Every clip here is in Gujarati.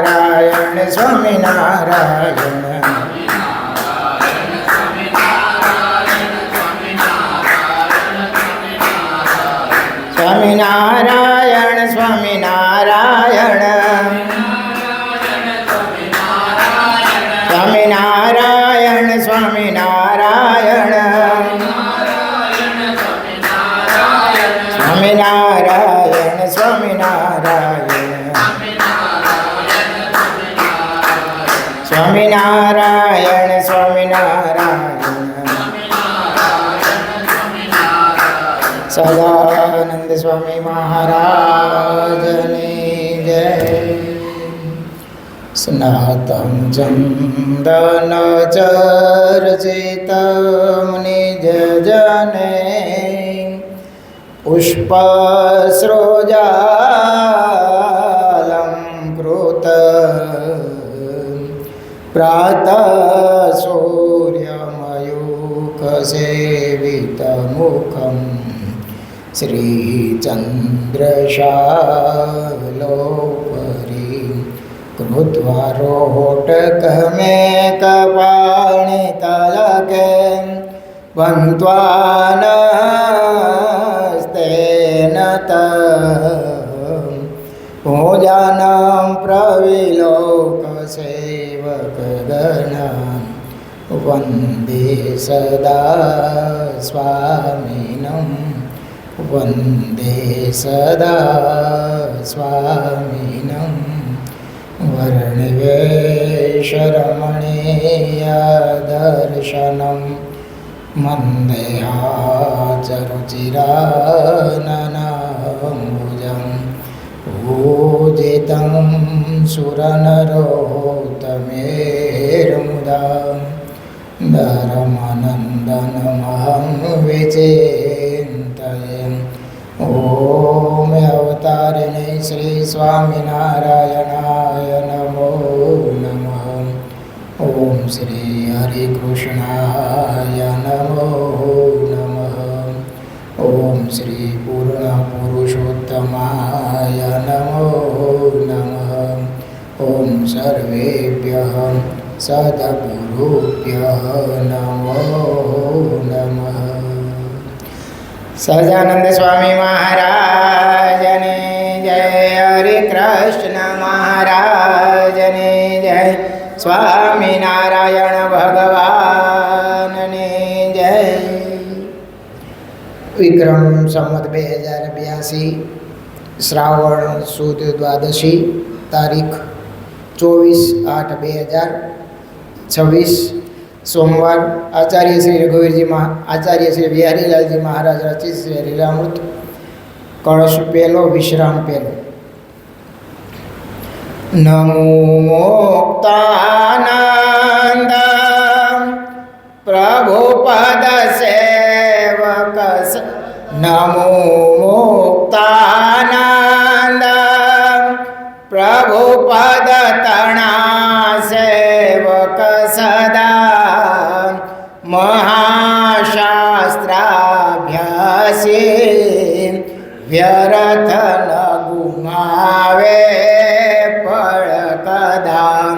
સ્વામિનારાયણ સ્વામિનારાયણ સ્વામિનારાયણ સ્વામિનારાયણ સ્વામિનારાયણ સ્વામિનારાયણ સ્વામિનારાયણ સ્વામિનારાયણ સ્વામિનારાયણ સ્વામિનારાયણ સદાનંદ સ્વામી મહારાજની જય. સ્નાતં ચંદન ચર્ચિતં નિજ જને પુષ્પસૃજાલં કૃત પ્રાતઃ સૂર્યમયુખસેવિતમુખં શ્રીચંદ્રશાલોપરી કૃત્વા રોટકમેકપાણિતલકે વન્ત્વાનસ્તેન પૂજાनं પ્રવિલોકસેવકગણાં વંદે સદા સ્વામિનં વંદે સદા સ્વામિનં વર્ણિવેશરમણીયદર્શનં મંદેહાચરુચિરાનનાંબુજં પૂજિतं સુરનરોત્તમેર્મુદા ધર્માનन्दनमहं विचिन्तये. ॐ अवतारिणे श्री स्वामिनारायणाय नमो नमः. ॐ श्री हरिकृष्णाय नमो नमः. ॐ श्री पूर्णपुरुषोत्तमाय नमो नमः. ॐ सर्वेभ्यः सद्गुरुभ्यः नमो नमः. સહજાનંદ સ્વામી મહારાજને જય. હરે કૃષ્ણ મહારાજને જય. સ્વામિનારાયણ ભગવાનને જય. વિક્રમ સંવત 2082 શ્રાવણ સુદ દ્વાદશી તારીખ 24/8/2026 સોમવાર. આચાર્ય શ્રી રઘુવીરજી આચાર્ય શ્રી બિહારીલાલજી મહારાજ રચિત શ્રી લીલામૃત કળશ પહેલો વિશ્રામ પહેલો. નમો મુક્તાનંદ પ્રભુપદ સેવક. નમો મુક્તાનંદ પ્રભુપદ તણા સેવક સદા મહાશાસ્ત્રાભ્યાસી વ્યર્થ ન ગુમાવે ફળ કદા.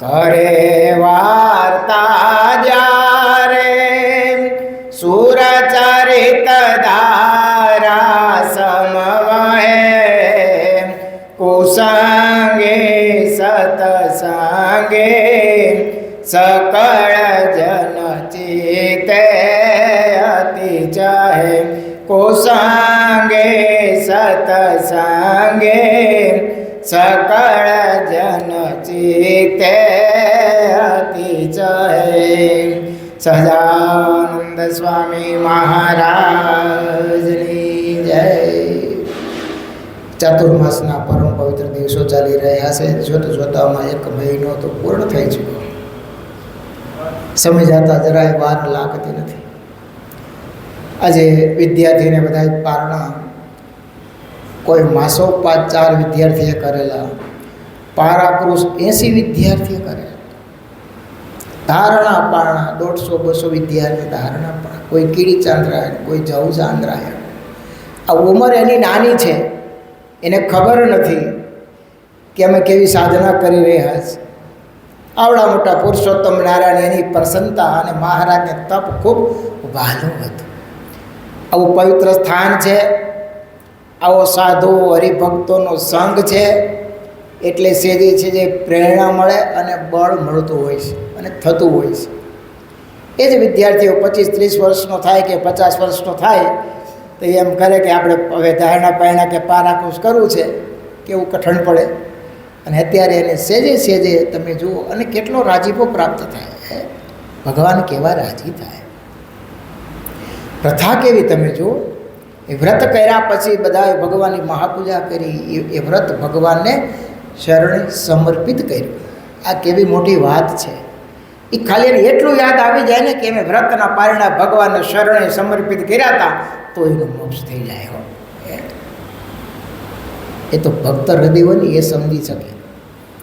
કરે વાર્તા જ્યારે સુરચરિત ધારા સમવહે કુસંગે સતસંગે સકળ જન ચિતે અતિ ચાહે. કુસંગે સતસંગે સકળ જન ચિતે અતિ ચાહે. સહજાનંદ સ્વામી મહારાજની જય. ચાતુર્માસના પરમ પવિત્ર દિવસો ચાલી રહ્યા છે. જોતા જોતામાં 1 મહિનો તો પૂર્ણ થઈ ચૂક્યો. સમય જતા જરાય વાર લાગતી નથી. આજે વિદ્યાર્થીને બધા પારણા કોઈ માસોપાત 4 વિદ્યાર્થીએ કરેલા, પારાક્રુસ 80 વિદ્યાર્થીએ કરેલા, ધારણા પારણા 150-200 વિદ્યાર્થી ધારણા પારણા, કોઈ કીડી ચાંદ્રાયણ, કોઈ જવ ચાંદ્રાયણ. આ ઉંમર એની નાની છે, એને ખબર નથી કે અમે કેવી સાધના કરી રહ્યા છીએ. આવડા મોટા પુરુષોત્તમ નારાયણ એની પ્રસન્નતા અને મહારાજને તપ ખૂબ વહાલું હતું. આવું પવિત્ર સ્થાન છે, આવો સાધુ હરિભક્તોનો સંઘ છે, એટલે સેજે છે જે પ્રેરણા મળે અને બળ મળતું હોય છે અને થતું હોય છે. એ જ વિદ્યાર્થીઓ 25-30 વર્ષનો થાય કે 50 વર્ષનો થાય તો એમ કરે કે આપણે હવે ધારણા પાયણા કે પારાકુશ કરવું છે, કેવું કઠણ પડે. અને અત્યારે એને સેજે સેજે તમે જુઓ અને કેટલો રાજીપો પ્રાપ્ત થાય, ભગવાન કેવા રાજી થાય. પ્રથા કેવી તમે જુઓ, એ વ્રત કર્યા પછી બધાએ ભગવાનની મહાપૂજા કરી, એ વ્રત ભગવાનને શરણે સમર્પિત કર્યું. આ કેવી મોટી વાત છે. એ ખાલી એને એટલું યાદ આવી જાય ને કે અમે વ્રતના પારણા ભગવાનને શરણે સમર્પિત કર્યા હતા તો એનો મોક્ષ થઈ જાય. હો એ તો ભક્ત હૃદય હોય ને એ સમજી શકે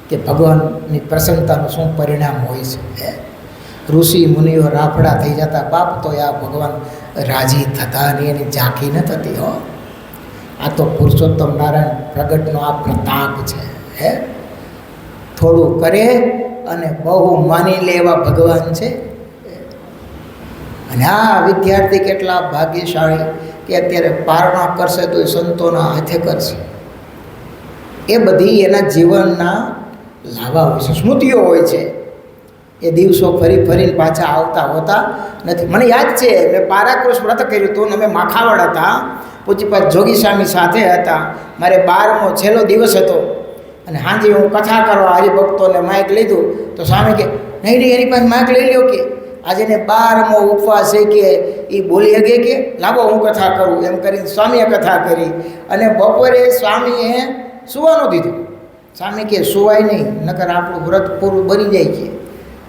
કે ભગવાનની પ્રસન્નતાનું શું પરિણામ હોય છે. ઋષિ મુનિઓ રાફડા થઈ જતા, બાપ તો આ ભગવાન રાજી થતા અને એની ઝાંખી ન થતી. હો આ તો પુરુષોત્તમ નારાયણ પ્રગટનો આ પ્રતાપ છે. થોડું કરે અને બહુ માની લે એવા ભગવાન છે. અને આ વિદ્યાર્થી કેટલા ભાગ્યશાળી કે અત્યારે પારણા કરશે તો એ સંતોના હાથે કરશે. એ બધી એના જીવનના લાવા હોય છે, સ્મૃતિઓ હોય છે. એ દિવસો ફરી ફરીને પાછા આવતા હોતા નથી. મને યાદ છે, મેં પારાકુશ વ્રત કર્યું હતું, અમે માખાવડ હતા, પૂજ્યપાદ જોગી સ્વામી સાથે હતા. મારે 12મો છેલ્લો દિવસ હતો અને સાંજે હું કથા કરવા હરિભક્તોને માઇક લીધું તો સ્વામી કે નહીં નહીં એની પાસે માઇક લઈ લ્યો કે આજે ને 12મો ઉપવાસ છે કે એ બોલી શકે કે લાવો હું કથા કરું. એમ કરીને સ્વામીએ કથા કરી અને બપોરે સ્વામીએ સુવાનું દીધું. સ્વામી કે સુવાય નહીં, નકર આપણું વ્રત પૂરું બની જાય છે.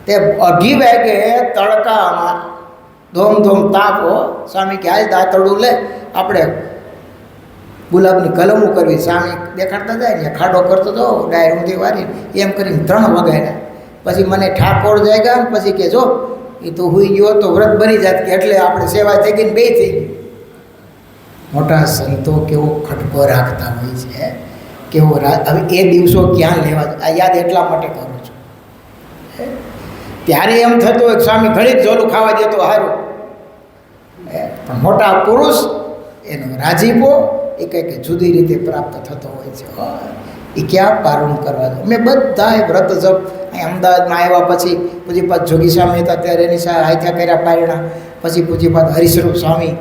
તે 2:30 વાગે તડકામાં ધોમ તાપો, સ્વામી કે હાલ દાંતરડું લે આપણે ગુલાબની કલમો કરવી. સ્વામી દેખાડતા જાય ને ખાડો કરતો હતો ડાયર ઊંધી વારી, એમ કરીને 3 વાગ્યા. પછી મને ઠાકોર જાગ્યા ને પછી કે જો એ તો હુઈ ગયો તો વ્રત બની જાત કે એટલે આપણે સેવા થઈ ગઈ ને 2 થઈ ગઈ. મોટા સંતો કેવો ખટકો રાખતા હોય છે, કેવો હવે એ દિવસો ક્યાં લેવા. આ યાદ એટલા માટે કરું છું. ત્યારે એમ થતું હોય સ્વામી ઘડીક જોલું ખાવા દે તો સારું, પણ મોટા પુરુષ એનો રાજીપો એ કંઈક જુદી રીતે પ્રાપ્ત થતો હોય છે. એ ક્યાં પારણ કરવા દો. મેં બધાએ વ્રત જપ અહીં અમદાવાદમાં આવ્યા પછી પૂજ્યપાદ જોગી સ્વામી હતા ત્યારે એની સાથે હાથ્યા કર્યા પારણા. પછી પૂજ્યપાદ હરિસ્વરૂપ સ્વામી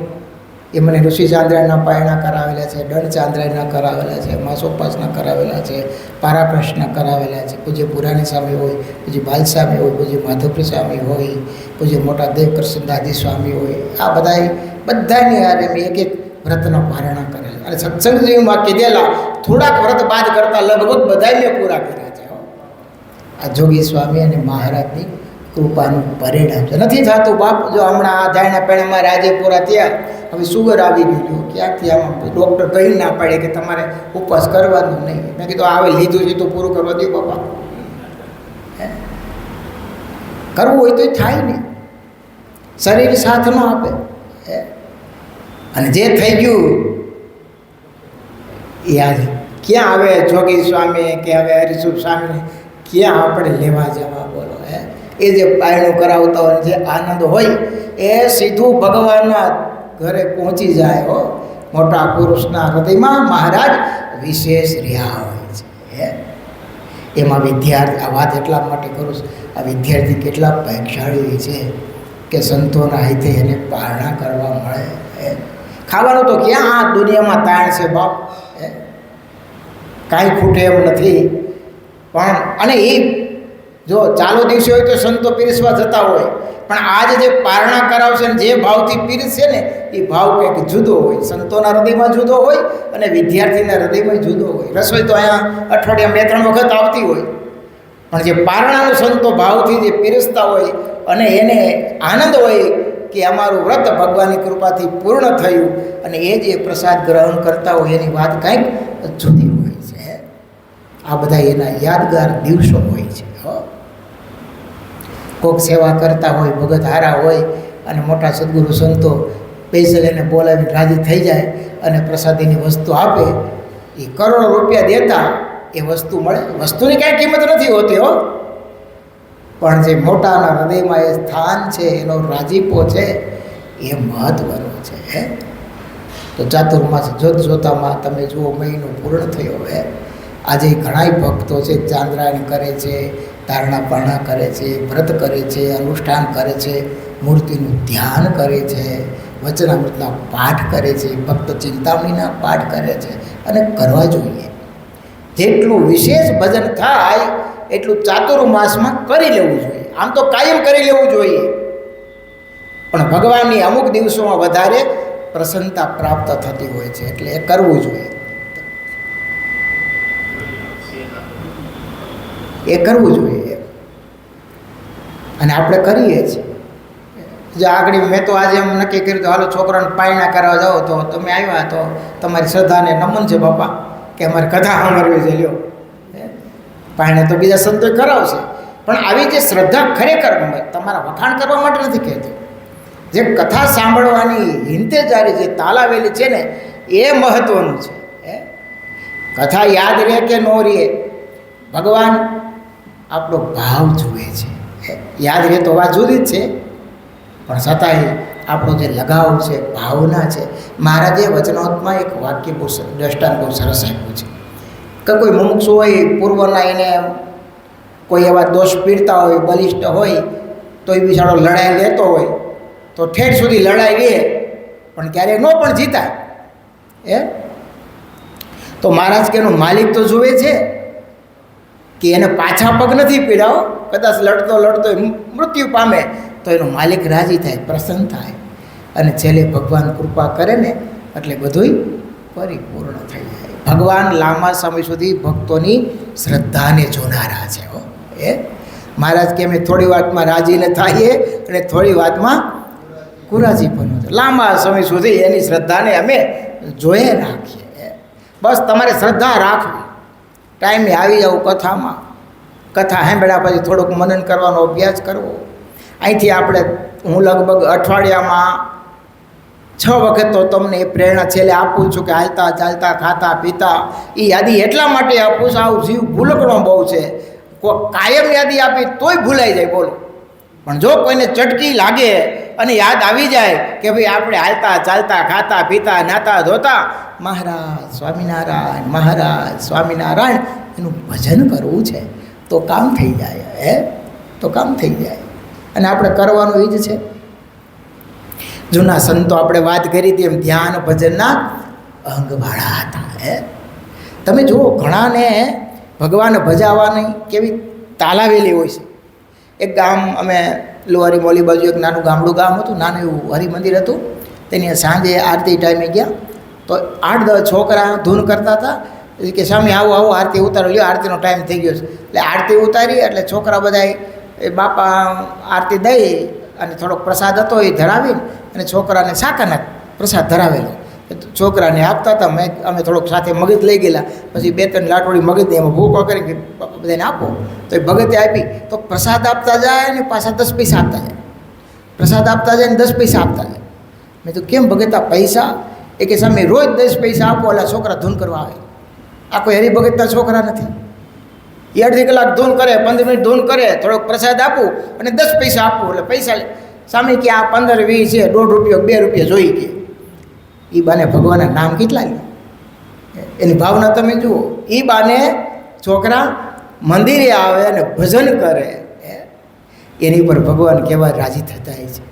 એ મને ઋષિ ચાંદ્રાયણના પારણા કરાવેલા છે, દંડ ચાંદ્રાયણના કરાવેલા છે, માસોપાસના કરાવેલા છે, પારાપ્રશ્નના કરાવેલા છે. પૂજ્ય પુરાણી સ્વામી હોય, પૂજ્ય બાલ સ્વામી હોય, પૂજ્ય માધવપ્રિય સ્વામી હોય, પૂજ્ય મોટા દેવકૃષ્ણ દાદી સ્વામી હોય. આ બધાની યારે મેં એક વ્રતનો પારણા કરેલા અને સત્સંગજીમાં કીધેલા થોડાક વ્રત બાદ કરતાં લગભગ બધા મેં પૂરા કર્યા છે. આ જોગી સ્વામી અને મહારાજની કૃપાનું પરિણામ છે. નથી થતું બાપ, જો હમણાં આ ધાયણા પેણામાં રાજેપુરા થયા, હવે સુગર આવી ગયું, ક્યાંકથી આમાં ડૉક્ટર કહી ના પાડે કે તમારે ઉપવાસ કરવાનું નહીં. મેં કીધું આવે લીધું છે તો પૂરું કરવા દો બાપા. કરવું હોય તો થાય નહીં, શરીર સાથ ન આપે. અને જે થઈ ગયું એ આજે ક્યાં આવે જોગી સ્વામી કે હવે હરિસ્વરૂપ સ્વામીને ક્યાં આપણે લેવા જવા બોલો. એ જે પારણું કરાવતા હોય, જે આનંદ હોય એ સીધું ભગવાનના ઘરે પહોંચી જાય. હો મોટા પુરુષના હૃદયમાં મહારાજ વિશેષ રહ્યા હોય છે. એમાં વિદ્યાર્થી, આ વાત એટલા માટે કરું છું, આ વિદ્યાર્થી કેટલા ભાગ્યશાળી છે કે સંતોના હિતે એને પારણા કરવા મળે. ખાવાનું તો ક્યાં આ દુનિયામાં તાણ છે બાપ, કાંઈ ખૂટે એમ નથી. પણ અને એ જો ચાલુ દિવસે હોય તો સંતો પીરસવા જતા હોય, પણ આજે જે પારણા કરાવશે ને જે ભાવથી પીરસશે ને એ ભાવ કંઈક જુદો હોય. સંતોના હૃદયમાં જુદો હોય અને વિદ્યાર્થીના હૃદયમાં જુદો હોય. રસોઈ તો અહીંયા અઠવાડિયામાં 2-3 વખત આવતી હોય, પણ જે પારણાનું સંતો ભાવથી જે પીરસતા હોય અને એને આનંદ હોય કે અમારું વ્રત ભગવાનની કૃપાથી પૂર્ણ થયું, અને એ જે પ્રસાદ ગ્રહણ કરતા હોય એની વાત કંઈક જુદી હોય છે. આ બધા એના યાદગાર દિવસો હોય છે. કોઈક સેવા કરતા હોય, ભગત હારા હોય અને મોટા સદગુરુ સંતો પૈસા લઈને બોલાવીને રાજી થઈ જાય અને પ્રસાદીની વસ્તુ આપે. એ કરોડો રૂપિયા દેતા એ વસ્તુ મળે. વસ્તુની કાંઈ કિંમત નથી હોતી હો, પણ જે મોટાના હૃદયમાં એ સ્થાન છે, એનો રાજીપો છે, એ મહત્વનો છે. તો ચાતુર્માસ જોતામાં તમે જુઓ મહિનો પૂર્ણ થયો. આજે ઘણાય ભક્તો છે, ચાંદ્રાયણ કરે છે, ધારણા પારણા કરે છે, વ્રત કરે છે, અનુષ્ઠાન કરે છે, મૂર્તિનું ધ્યાન કરે છે, વચનામૃતના પાઠ કરે છે, ભક્ત ચિંતામણીના પાઠ કરે છે, અને કરવા જોઈએ. જેટલું વિશેષ ભજન થાય એટલું ચાતુર્માસમાં કરી લેવું જોઈએ. આમ તો કાયમ કરી લેવું જોઈએ, પણ ભગવાનની અમુક દિવસોમાં વધારે પ્રસન્નતા પ્રાપ્ત થતી હોય છે, એટલે એ કરવું જોઈએ. એ કરવું જોઈએ અને આપણે કરીએ છીએ. જો આગળ મેં તો આજે એમ નક્કી કર્યું તો હાલો છોકરાને પાયણા કરવા જાઓ, તો તમે આવ્યા તો તમારી શ્રદ્ધાને નમન છે બાપા, કે અમારે કથા સાંભળવી છે. લ્યો, પાયણા તો બીજા સંતો કરાવશે, પણ આવી જે શ્રદ્ધા ખરેખર તમારા વખાણ કરવા માટે નથી કહેતો. જે કથા સાંભળવાની હિંતેજારી જે તાલાવેલી છે ને, એ મહત્વનું છે. કથા યાદ રહે કે ન રહે, ભગવાન આપણો ભાવ જુએ છે. યાદ રહે તો વાત જુદી જ છે, પણ છતાંય આપણો જે લગાવ છે, ભાવના છે. મહારાજે વચનામૃતમાં એક વાક્ય બહુ દ્રષ્ટાંત બહુ સરસ આપ્યું છે કે કોઈ મુમુક્ષુ હોય, પૂર્વના એને કોઈ એવા દોષ પીડતા હોય, બલિષ્ઠ હોય, તો એ બિચારો લડાઈ લેતો હોય તો ઠેઠ સુધી લડાઈ લે, પણ ક્યારેય ન પણ જીતાય. તો મહારાજ કે એનો માલિક તો જુએ છે કે એને પાછા પગ નથી પીડાવો, કદાચ લડતો લડતો મૃત્યુ પામે તો એનો માલિક રાજી થાય, પ્રસન્ન થાય, અને છેલ્લે ભગવાન કૃપા કરે ને એટલે બધુંય પરિપૂર્ણ થઈ જાય. ભગવાન લાંબા સમય સુધી ભક્તોની શ્રદ્ધાને જોનારા છે. મહારાજ કે અમે થોડી વાતમાં રાજી ન થઈએ અને થોડી વાતમાં કુરાજી પણ લાંબા સમય સુધી એની શ્રદ્ધાને અમે જોયે રાખીએ. બસ તમારે શ્રદ્ધા રાખવી, ટાઈમે આવી જાવ કથામાં, કથા સાંભળ્યા પછી થોડુંક મનન કરવાનો અભ્યાસ કરવો. અહીંથી આપણે હું લગભગ અઠવાડિયામાં 6 વખત તો તમને એ પ્રેરણા છેલ્લે આપું છું કે હાલતા ચાલતા ખાતા પીતા એ યાદી એટલા માટે આપું છું. આવું જીવ ભૂલકણો બહુ છે, કાયમ યાદી આપી તોય ભૂલાઈ જાય. બોલો, પણ જો કોઈને ચટકી લાગે અને યાદ આવી જાય કે ભાઈ આપણે હાલતા ચાલતા ખાતા પીતા નાતા ધોતા મહારાજ સ્વામિનારાયણ, મહારાજ સ્વામિનારાયણ, એનું ભજન કરવું છે, તો કામ થઈ જાય. તો કામ થઈ જાય. અને આપણે કરવાનું એ જ છે. જૂના સંતો આપણે વાત કરી હતી એમ ધ્યાન ભજનના અંગવાળા હતા. તમે જુઓ, ઘણાને ભગવાન ભજાવવાની કેવી તાલાવેલી હોય છે. એક ગામ, અમે લોહારી મોલી બાજુ એક નાનું ગામડું ગામ હતું, નાનું એવું હરિમંદિર હતું. તેની સાંજે આરતી ટાઈમે ગયા તો 8-10 છોકરા ધૂન કરતા હતા કે સ્વામી આવો આવો આરતી ઉતારો, લ્યો આરતીનો ટાઈમ થઈ ગયો છે. એટલે આરતી ઉતારી એટલે છોકરા બધા એ બાપા આરતી દઈ અને થોડોક પ્રસાદ હતો એ ધરાવીને અને છોકરાને શાકાના પ્રસાદ ધરાવેલો છોકરાને આપતા હતા. અમે થોડોક સાથે મગજ લઈ ગયેલા, પછી 2-3 લાટોડી મગજ એમાં ભૂકો કરી કે બધાને આપો, તો એ ભગતે આપી. તો પ્રસાદ આપતા જાય ને પાછા 10 પૈસા આપતા જાય, પ્રસાદ આપતા જાય ને 10 પૈસા આપતા જાય. મેં તો કેમ ભગતા પૈસા? એ કે સામે રોજ 10 પૈસા આપો એટલે છોકરા ધૂન કરવા આવે. આ કોઈ હરિભગતના છોકરા નથી. એ 1.5 કલાક ધૂન કરે, 15 મિનિટ ધૂન કરે, થોડોક પ્રસાદ આપું અને 10 પૈસા આપવું. એટલે પૈસા સામે કે આ 15-20 છે, ₹1.5 2 જોઈ કે એ બાને ભગવાનના નામ કેટલા લે, એની ભાવના તમે જુઓ. એ બાને છોકરા મંદિરે આવે અને ભજન કરે, એની ઉપર ભગવાન કેવા રાજી થતા છે,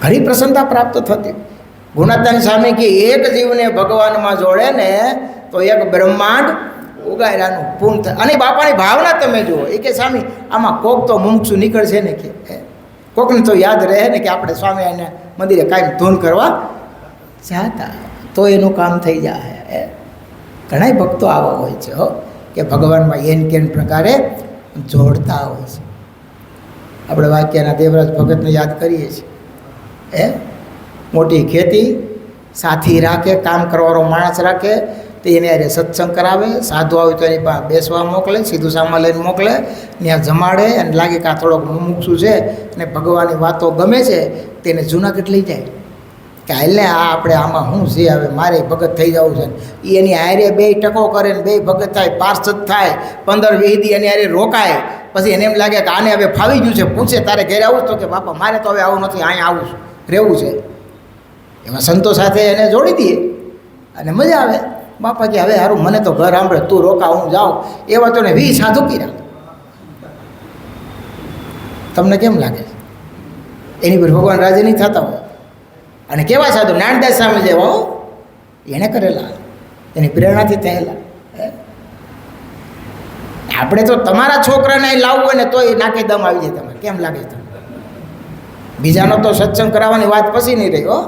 ઘણી પ્રસન્નતા પ્રાપ્ત થતી. ગુણાતાની સામે કે એક જીવને ભગવાનમાં જોડે ને તો એક બ્રહ્માંડ ઉગાયરાનું પૂર્ણ થાય. અને બાપાની ભાવના તમે જુઓ. એ કે સ્વામી આમાં કોક તો મુમુક્ષુ નીકળશે ને, કે કોકને તો યાદ રહે ને કે આપણે સ્વામી એને મંદિરે કાંઈ ધૂન કરવા ચાહતા, તો એનું કામ થઈ જાય. ઘણા ભક્તો આવા હોય છે કે ભગવાનમાં એન કેન પ્રકારે જોડતા હોય છે. આપણે વાક્યના દેવરાજ ભગતને યાદ કરીએ છીએ. મોટી ખેતી, સાથી રાખે, કામ કરવાનો માણસ રાખે, તો એને અરે સત્સંગ કરાવે, સાધુ આવે તો એની પાસે બેસવા મોકલે, સીધું સામા લઈને મોકલે, ત્યાં જમાડે, અને લાગે કે આ થોડોક મુમુક્ષુ છે અને ભગવાનની વાતો ગમે છે, તેને જૂનાગઢ લઈ જાય. કે હાલને આ આપણે આમાં શું છે, હવે મારે ભગત થઈ જવું છે. એની હારે 2 ટકો કરે ને 2 ભગત થાય, પાર્ષદ થાય, 15-20 દી એની હારે રોકાય. પછી એને એમ લાગે કે આને હવે ફાવી ગયું છે, પૂછે તારે ઘરે આવું તો કે બાપા મારે તો હવે આવું નથી, અહીંયા આવું છું, રહેવું છે. એમાં સંતો સાથે એને જોડી દઈએ અને મજા આવે. બાપા કે હવે સારું મને તો ઘર સાંભળે, તું રોકા હું જાઉં. એવા તો ને 20 સાધુ કર્યા. તમને કેમ લાગે? એની પર ભગવાન રાજી નહીં થતા હોય. અને કેવા સાધુ નાનદાસ સામે જેવા હો, એણે કરેલા, એની પ્રેરણાથી થયેલા. આપણે તો તમારા છોકરાને લાવવું હોય ને તોય નાકે દમ આવી જાય. તમારે કેમ લાગે તમને? બીજાનો તો સત્સંગ કરાવવાની વાત પછી નહીં રહી હો.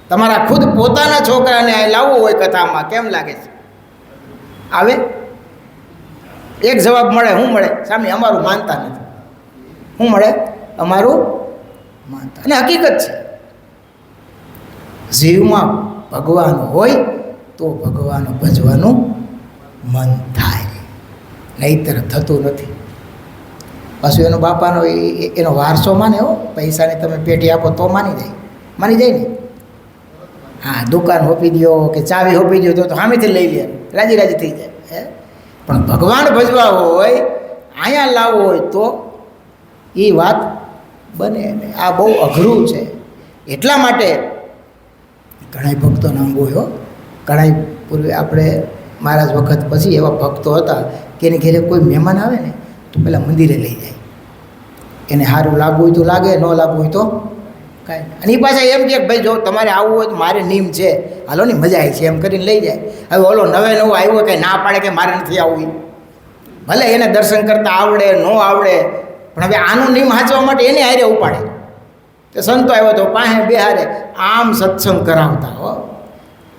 તમારા ખુદ પોતાના છોકરાને અહીં લાવવું હોય કથામાં, કેમ લાગે છે? આવે એક જવાબ મળે, શું મળે? સામે અમારું માનતા નથી. શું મળે? અમારું માનતા. અને હકીકત છે, જીવમાં ભગવાન હોય તો ભગવાન ભજવાનું મન થાય, નહીંતર થતું નથી. પાછું એનો બાપાનો એનો વારસો માને હો. પૈસાની તમે પેટી આપો તો માની જાય ને. હા, દુકાન હોપી દો કે ચાવી હોપી દો તો સામેથી લઈ લે, રાજી થઈ જાય. પણ ભગવાન ભજવા હોય, અહીંયા લાવવો હોય તો એ વાત બને નહીં. આ બહુ અઘરું છે. એટલા માટે ઘણા ભક્તો નામ હોય. ઘણા પૂર્વે આપણે મહારાજ વખત પછી એવા ભક્તો હતા કે એની ઘરે કોઈ મહેમાન આવે ને તો પેલા મંદિરે લઈ જાય. એને સારું લાગવું હોય તો લાગે, ન લાગવું હોય તો કાંઈ. અને એ પાછા એમ કે ભાઈ જો તમારે આવવું હોય તો મારે નિયમ છે, હાલો ને મજા આવી છે એમ કરીને લઈ જાય. હવે ઓલો નવો આવ્યો કંઈ ના પાડે કે મારે નથી આવવું, ભલે એને દર્શન કરતાં આવડે ન આવડે, પણ હવે આનો નિયમ સાચવા માટે એને હારે ઉપાડે. કે સંતો આવ્યો તો પાસે બેહારે આમ સત્સંગ કરાવતા હો.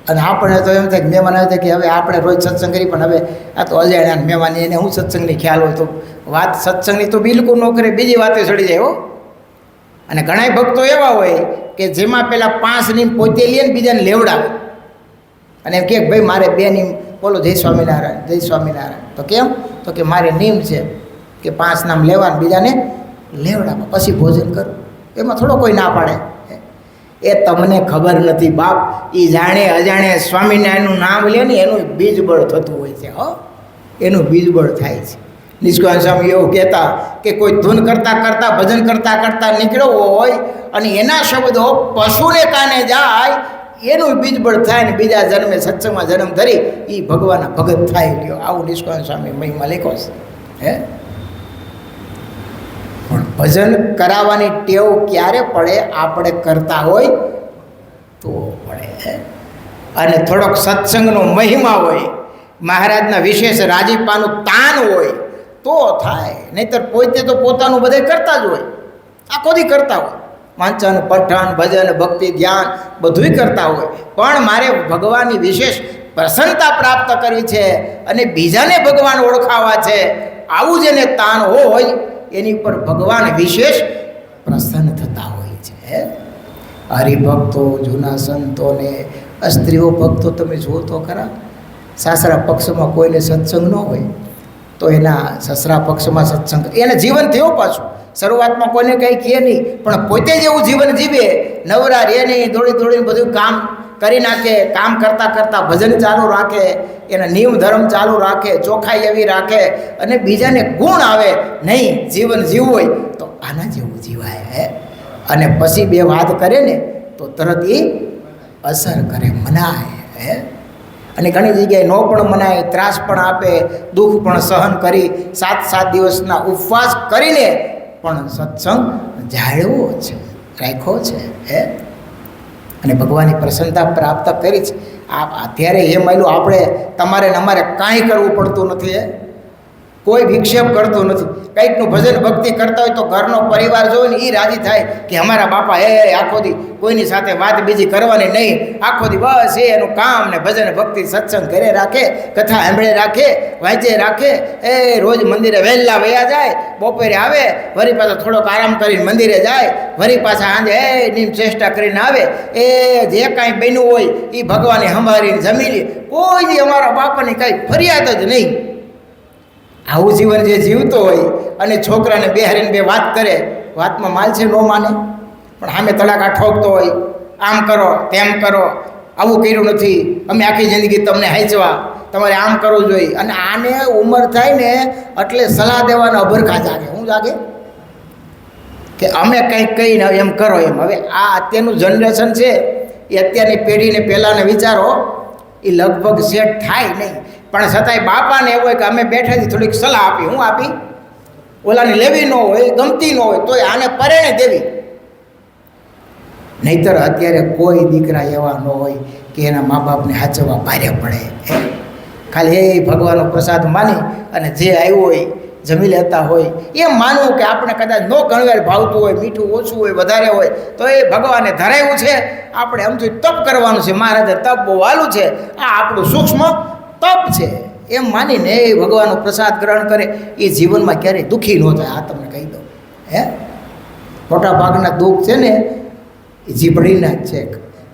અને આપણે તો એમ થાય કે મહેમાન આવે કે હવે આપણે રોજ સત્સંગ કરી, પણ હવે આ તો અજાણ્યા મહેમાન, એને હું સત્સંગની ખ્યાલ હોય તો વાત સત્સંગની તો બિલકુલ ન કરે, બીજી વાતે ચડી જાય હો. અને ઘણા ભક્તો એવા હોય કે જેમાં પેલા 5 નિયમ પોતે લે ને બીજાને લેવડાવે. અને એમ કે ભાઈ મારે 2 નિયમ બોલો, જય સ્વામિનારાયણ, જય સ્વામિનારાયણ. તો કેમ? તો કે મારે નિયમ છે કે 5 નામ લેવાનું, બીજાને લેવડાવવા, પછી ભોજન કરું. એમાં થોડો કોઈ ના પાડે. એ તમને ખબર નથી બાપ. એ જાણે અજાણે સ્વામિનારાયણનું નામ લે ને એનું બીજબળ થતું હોય છે હો. એનું બીજબળ થાય છે. નિષ્કાળ સ્વામી એવું કહેતા કે કોઈ ધૂન કરતાં કરતાં ભજન કરતાં કરતાં નીકળ્યો હોય અને એના શબ્દો પશુને કાને જાય, એનું બીજબળ થાય ને બીજા જન્મે સત્સંગમાં જન્મ ધરી એ ભગવાનના ભગત થાય ગયો. આવું નિષ્કાળ સ્વામી મહિમા લખ્યો છે. પણ ભજન કરાવવાની ટેવ ક્યારે પડે? આપણે કરતા હોય તો પડે. અને થોડોક સત્સંગનો મહિમા હોય, મહારાજના વિશેષ રાજીપાનું તાન હોય તો થાય. નહીંતર પોતે તો પોતાનું બધે કરતા જ હોય, આખો દી કરતા હોય, વાંચન પઠન ભજન ભક્તિ ધ્યાન બધુંય કરતા હોય. પણ મારે ભગવાનની વિશેષ પ્રસન્નતા પ્રાપ્ત કરવી છે અને બીજાને ભગવાન ઓળખાવા છે, આવું જેને તાન હોય એની પર ભગવાન વિશેષ પ્રસન્ન થતા હોય છે. હરિભક્તો, જૂના સંતોને, સ્ત્રીઓ ભક્તો તમે જુઓ તો ખરા. સાસરા પક્ષમાં કોઈને સત્સંગ ન હોય તો એના સસરા પક્ષમાં સત્સંગ, એને જીવન થયો પાછું. શરૂઆતમાં કોઈને કંઈ કહે નહીં, પણ પોતે જ એવું જીવન જીવે, નવરા રહે નહીં, દોડીને બધું કામ કરી નાખે, કામ કરતાં કરતાં ભજન ચાલુ રાખે, એના નિયમ ધર્મ ચાલુ રાખે, ચોખ્ખાઈ એવી રાખે, અને બીજાને ગુણ આવે નહીં. જીવન જીવવું હોય તો આના જેવું જીવાય. અને પછી 2 વાત કરે ને તો તરત એ અસર કરે, મનાય. અને ઘણી જગ્યાએ ન પણ મનાય, ત્રાસ પણ આપે, દુઃખ પણ સહન કરી, 7 દિવસના ઉપવાસ કરીને પણ સત્સંગ જાળવો છે, રાખ્યો છે. અને ભગવાનની પ્રસન્નતા પ્રાપ્ત કરી છે. અત્યારે એ માયલું આપણે તમારે ને અમારે કાંઈ કરવું પડતું નથી. કોઈ વિક્ષેપ કરતું નથી. કંઈકનું ભજન ભક્તિ કરતા હોય તો ઘરનો પરિવાર જોઈને એ રાજી થાય કે અમારા બાપા આખો દી કોઈની સાથે વાત બીજી કરવાની નહીં, આખો દી બસ એનું કામ ને ભજન ભક્તિ સત્સંગ ઘરે રાખે, કથા સાંભળે રાખે, વાંચે રાખે. રોજ મંદિરે વહેલા વયા જાય, બપોરે આવે, વળી પાછા થોડોક આરામ કરીને મંદિરે જાય, વળી પાછા સાંજે એની ચેષ્ટા કરીને આવે. જે કાંઈ બન્યું હોય એ ભગવાને સંભાળીને જમી લે. કોઈ દી અમારા બાપાની કાંઈ ફરિયાદ જ નહીં. આવું જીવન જે જીવતો હોય અને છોકરાને બેહારીને 2 વાત કરે, વાતમાં માલ છે, ન માને, પણ સામે તડાકા ઠોકતો હોય, આમ કરો તેમ કરો, આવું કર્યું નથી, અમે આખી જિંદગી તમને હાંચવા, તમારે આમ કરવું જોઈએ. અને આને ઉંમર થાય ને એટલે સલાહ દેવાના અભરખા જાગે. શું જાગે? કે અમે કંઈક કહીને એમ કરો એમ. હવે આ અત્યારનું જનરેશન છે એ અત્યારની પેઢીને પહેલાંને વિચારો એ લગભગ સેટ થાય નહીં, પણ છતાંય બાપાને એવું હોય કે અમે બેઠાથી થોડીક સલાહ આપી. હું આપી? ઓલાને લેવી ન હોય, ગમતી ન હોય તોય આને પરેણે દેવી. નહીંતર અત્યારે કોઈ દીકરા એવા ન હોય કે એના મા બાપને હાચવવા ભારે પડે. ખાલી એ ભગવાનનો પ્રસાદ માની અને જે આવ્યું હોય જમી લેતા હોય એમ માનવું કે આપણે કદાચ ન ઘણીવાર ભાવતું હોય, મીઠું ઓછું હોય, વધારે હોય તો એ ભગવાને ધરાવ્યું છે, આપણે સમજુ તપ કરવાનું છે. મહારાજે તપ બહુ વાલું છે, આ આપણું સૂક્ષ્મ તપ છે એમ માનીને એ ભગવાનનો પ્રસાદ ગ્રહણ કરે. એ જીવનમાં ક્યારેય દુઃખી ન થાય. આ તમને કહી દઉં. મોટા ભાગના દુઃખ છે ને એ જીભડીના જ છે.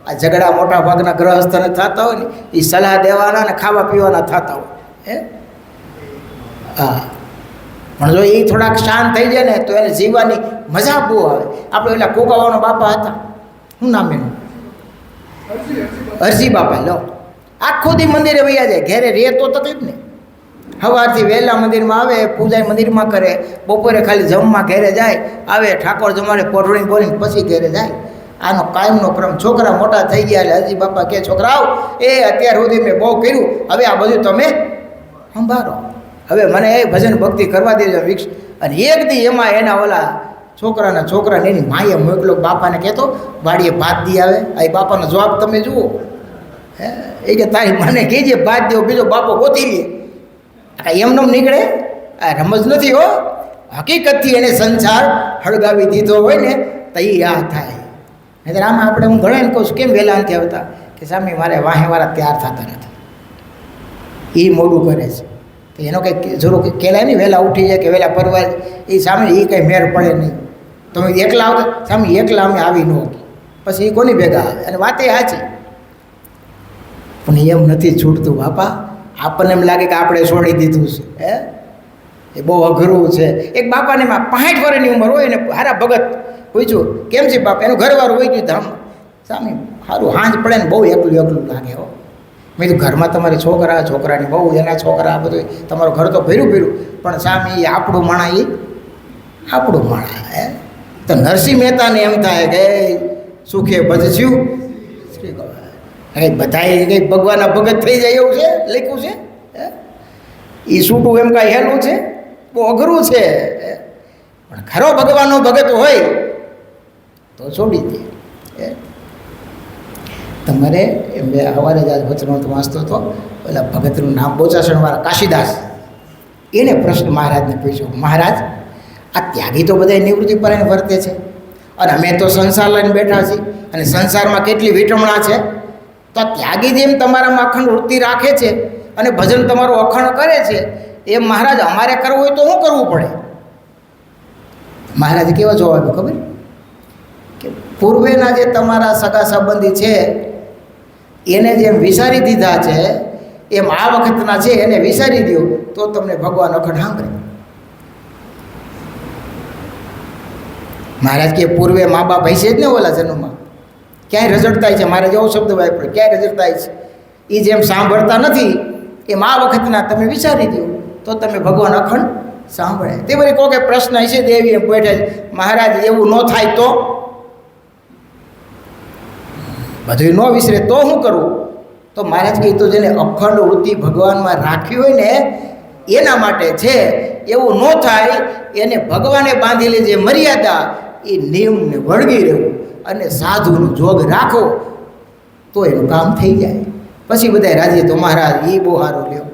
આ ઝઘડા મોટા ભાગના ગ્રહસ્થને થતા હોય ને એ સલાહ દેવાના ને ખાવા પીવાના થતા હોય. હા, પણ જો એ થોડાક શાંત થઈ જાય ને તો એને જીવવાની મજા બહુ આવે. આપણે ઓલા કોકાવાનો બાપા હતા, શું નામ એનું? અરજી બાપા. લો, આખો દી મંદિરે વૈયા જાય, ઘેરે રે તો તકલીફ ને. સવારથી વહેલા મંદિરમાં આવે, પૂજા મંદિરમાં કરે, બપોરે ખાલી જમવા ઘેરે જાય, આવે ઠાકોર જમાડે, પોઢણી બોલીને પછી ઘેરે જાય. આનો કાયમનો ક્રમ. છોકરા મોટા થઈ ગયા એટલે હજી બાપા કે છોકરાઓ એ અત્યાર સુધી મેં બહુ કર્યું, હવે આ બધું તમે સંભાળો, હવે મને એ ભજન ભક્તિ કરવા દેજો વિક્ષ. અને એક દી એમાં એના ઓલા છોકરાને એની માએ મોકલો બાપાને કહેતો વાડીએ ભાત દી આવે. આ બાપાનો જવાબ તમે જુઓ. એ કે તારી માને કહેજે ભાત દેવો, બીજો બાપો ગોતી લે. એમને નીકળે? આ રમજ નથી હો. હકીકતથી એને સંસાર હળગાવી દીધો હોય ને તો એ આ થાય. નહીં તો આમાં આપણે હું ઘણા એને કહું છું કેમ વહેલા નથી આવતા, કે સામે મારે વાહેવાળા તૈયાર થતા નથી, એ મોડું કરે છે. તો એનો કંઈક જરૂર કહેલાય નહીં, વહેલા ઉઠી જાય કે વહેલા પરવાય, એ સામે એ કંઈ મેર પડે નહીં. તમે એકલા આવતા સામે એકલા અમે આવી ન પછી એ કોની ભેગા આવે? અને વાતે સાચી, પણ એમ નથી છૂટતું બાપા. આપણને એમ લાગે કે આપણે છોડી દીધું છે. એ બહુ અઘરું છે. એક બાપાને 65 વર્ષની ઉંમર હોય ને હારા ભગત પૂછ્યું કેમ છે બાપા? એનું ઘરવાળું હોય ગયું ધામ સામે, સારું હાંજ પડે ને બહુ એકલું લાગે હો. મેં કીધું ઘરમાં તમારી છોકરાની બહુ, એના છોકરા બધું, તમારું ઘર તો ભર્યું પણ સામે એ આપણું માણા. તો નરસિંહ મહેતાને એમ થાય કે સુખે ભજસ્યું બધાએ કંઈ ભગવાનના ભગત થઈ જાય એવું છે લખ્યું છે. એ છૂટું એમ કાંઈ હેલું છે? બહુ અઘરું છે. પણ ખરો ભગવાનનો ભગત હોય તો છોડી દે. તમારે એમ બે સવારે જ આજ વચનામૃત વાંચતો હતો, પેલા ભગતનું નામ બોચાસણવાળા કાશીદાસ, એને પ્રશ્ન મહારાજને પૂછ્યો, મહારાજ આ ત્યાગી તો બધા નિવૃત્તિ પર એને વર્તે છે અને અમે તો સંસાર લઈને બેઠા છીએ અને સંસારમાં કેટલી વિટમણા છે, તો ત્યાગી જેમ તમારામાં અખંડ વૃત્તિ રાખે છે અને ભજન તમારું અખંડ કરે છે, એ મહારાજ અમારે કરવું હોય તો શું કરવું પડે? મહારાજે કેવા જવાબ આપ્યો ખબર? કે પૂર્વેના જે તમારા સગા સંબંધી છે એને જેમ વિસારી દીધા છે એમ આ વખતના છે એને વિસારી દો તો તમને ભગવાન અખંડ સાંભળે. મહારાજ કે પૂર્વે મા બાપ હશે જ ને ઓલા જન્મમાં, ક્યાંય રજડતાય છે, મારે જેવો શબ્દ વાપરે, ક્યાંય રજડતાય છે, એ જેમ સાંભળતા નથી એમ આ વખતના તમે વિચારી દો તો તમે ભગવાન અખંડ સાંભળે. તે વળી કહો કે પ્રશ્ન હશે દેવી એમ બેઠા છે, મહારાજ એવું ન થાય તો બધું ન વિસરે તો શું કરવું? તો મહારાજ કહે તો જેને અખંડ વૃત્તિ ભગવાનમાં રાખી હોય ને એના માટે છે. એવું ન થાય એને ભગવાને બાંધેલી જે મર્યાદા એ નિયમને વળગી રહેવું અને સાધુનું જોગ રાખો તો એનું કામ થઈ જાય. પછી બધા રાજી તો મહારાજ એ બહુ સારું લ્યો,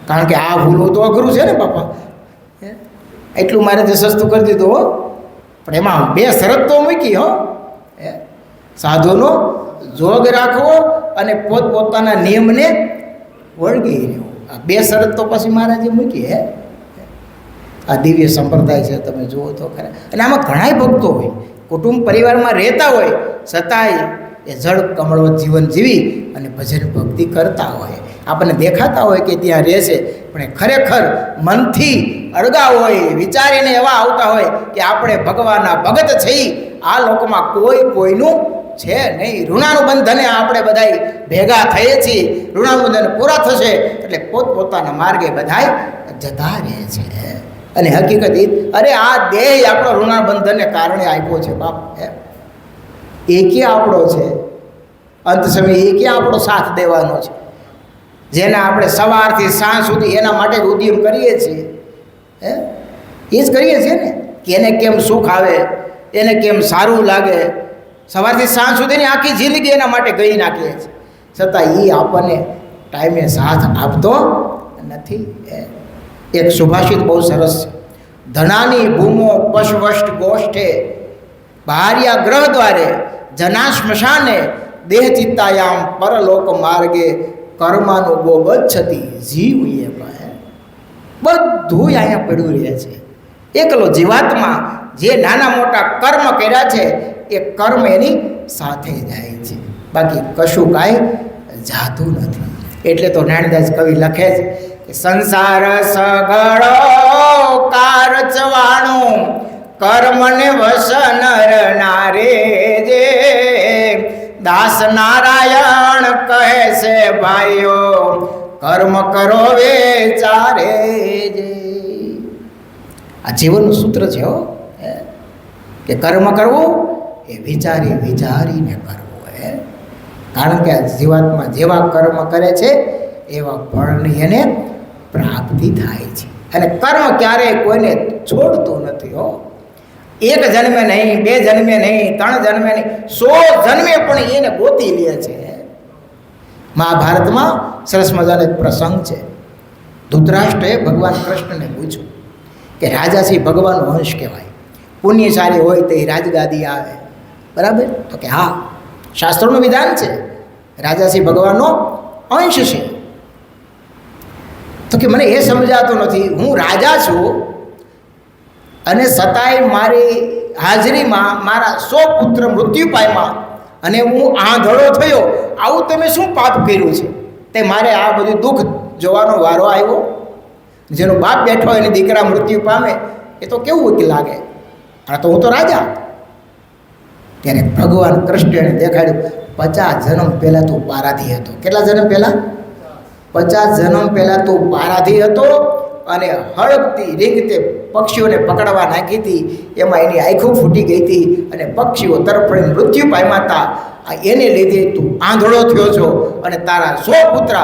કારણ કે આ ભૂલવું તો અઘરું છે ને બાપા. એટલું મહારાજે સસ્તું કરી દીધું હો, પણ એમાં 2 શરત તો મૂકી હો. સાધુનો જોગ રાખવો અને પોતપોતાના નિયમને વળગી રહેવું, આ 2 શરત તો પછી મહારાજે મૂકી. આ દિવ્ય સંપ્રદાય છે, તમે જુઓ તો ખરા. અને આમાં ઘણાય ભક્તો હોય, કુટુંબ પરિવારમાં રહેતા હોય છતાંય એ જળ કમળવત જીવન જીવી અને ભજન ભક્તિ કરતા હોય. આપણને દેખાતા હોય કે ત્યાં રહે છે, પણ એ ખરેખર મનથી અળગા હોય, વિચારીને એવા આવતા હોય કે આપણે ભગવાનના ભગત છીએ, આ લોકમાં કોઈનું છે નહીં. ઋણાનું બંધને આપણે બધા ભેગા થઈએ છીએ. ઋણાનું બંધન પૂરા થશે એટલે પોતપોતાના માર્ગે બધા જતા રહે છે. અને હકીકત અરે આ દેહ આપણો ઋણા બંધનને કારણે આપ્યો છે બાપ. એ ક્યાં આપણો છે? અંત સમયે એ ક્યાં આપણો સાથ દેવાનો છે? જેને આપણે સવારથી સાંજ સુધી એના માટે ઉદ્યમ કરીએ છીએ, એ જ કરીએ છીએ ને કે એને કેમ સુખ આવે, એને કેમ સારું લાગે. સવારથી સાંજ સુધીની આખી જિંદગી એના માટે ગઈ નાખીએ છીએ, છતાં એ આપણને ટાઈમે સાથ આપતો નથી. એક સુભાષિત બહુ સરસ છે. ધનાની ભૂમો પશવષ્ટ ગોષ્ઠે બાહ્યા ગ્રહ દ્વારે જના સ્મશાને દેહ ચિત્તાયામ પરલોક માર્ગે કર્માનું ગોગચ્છતી જીવ એ કહે. બધું અહીંયા પડ્યું રહે છે. એકલો જીવાત્મા જે નાના મોટા કર્મ કર્યા છે એ કર્મ એની સાથે જાય છે, બાકી કશું કાંઈ જાતું નથી. એટલે તો નાનદાસ કવિ લખે છે કે સંસાર સગળો કારચવાણું કર્મને વશ નર નારે જે દાસ નારાયણ કહે છે ભાઈઓ કર્મ કરો વેચારે જે. આ જીવનનું સૂત્ર છે હો, કે કર્મ કરવું એ વિચારી વિચારીને કરવું. કારણ કે આ જીવાત્મા જેવા કર્મ કરે છે એવા ફળની એને પ્રાપ્તિ થાય છે. અને કર્મ ક્યારેય કોઈને છોડતું નથી હો. એક જન્મે નહીં, બે જન્મે નહીં, 3 જન્મે નહીં, 100 જન્મે પણ એને ગોતી લે છે. મહાભારતમાં સરસ મજાનો એક પ્રસંગ છે. ધૃતરાષ્ટ્રએ ભગવાન કૃષ્ણને પૂછ્યું કે રાજાશ્રી ભગવાનનો અંશ કહેવાય, પુણ્યશાળી હોય તો એ રાજગાદી આવે, બરાબર? તો કે હા, શાસ્ત્રોનું વિધાન છે, રાજાશ્રી ભગવાનનો અંશ છે. તો કે મને એ સમજાતું નથી, હું રાજા છું અને છતાંય મારી હાજરીમાં મારા 100 પુત્ર મૃત્યુ પામ્યા અને હું આંધળો થયો, આવું તમે શું પાપ કર્યું છે તે મારે આ બધું દુઃખ જોવાનો વારો આવ્યો? જેનો બાપ બેઠો એને દીકરા મૃત્યુ પામે એ તો કેવું લાગે? આ તો હું તો રાજા. ત્યારે ભગવાન કૃષ્ણને દેખાડ્યું 50 જન્મ પહેલાં તું પારાધી હતો. કેટલા જન્મ પહેલાં? 50 જન્મ પહેલાં તું પારાધી હતો અને હળગતી રીંગતે પક્ષીઓને પકડવા નાખી હતી, એમાં એની આંખો ફૂટી ગઈ હતી અને પક્ષીઓ તરફડીને મૃત્યુ પામ્યા હતા. એને લીધે તું આંધળો થયો છો અને તારા 100 પુત્ર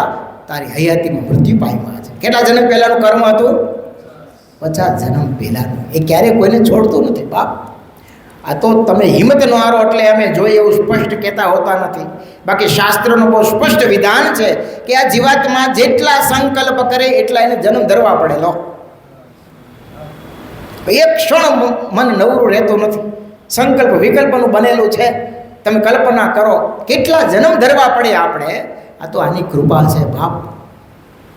તારી હયાતીમાં મૃત્યુ પામ્યા છે. કેટલા જન્મ પહેલાંનું કર્મ હતું? 50 જન્મ પહેલાંનું. એ ક્યારેય કોઈને છોડતું નથી બાપ. આ તો તમે હિંમત ન હારો એટલે અમે જોઈએ એવું સ્પષ્ટ કહેતા હોતા નથી. બાકી શાસ્ત્રનું બહુ સ્પષ્ટ વિધાન છે કે આ જીવાત્મા જેટલા સંકલ્પ કરે એટલા એને જન્મ ધરવા પડેલો. એક ક્ષણ મન નવરું રહેતું નથી. સંકલ્પ વિકલ્પનું બનેલું છે. તમે કલ્પના કરો કેટલા જન્મ ધરવા પડે આપણે. આ તો આની કૃપા છે બાપ,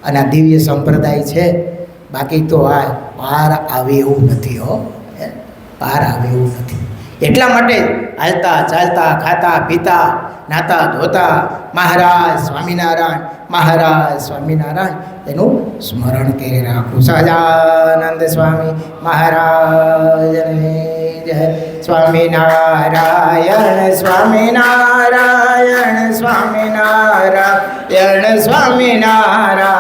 અને આ દિવ્ય સંપ્રદાય છે. બાકી તો આ પાર આવે એવું નથી હો, પાર આવે એવું નથી. એટલા માટે હાલતા ચાલતા ખાતા પીતા નાતા ધોતા મહારાજ સ્વામિનારાયણ, મહારાજ સ્વામિનારાયણ એનું સ્મરણ કરી રાખવું. સહજાનંદ સ્વામી મહારાજને જય. સ્વામિનારાયણ સ્વામિનારાયણ સ્વામિનારાયણ સ્વામિનારાયણ.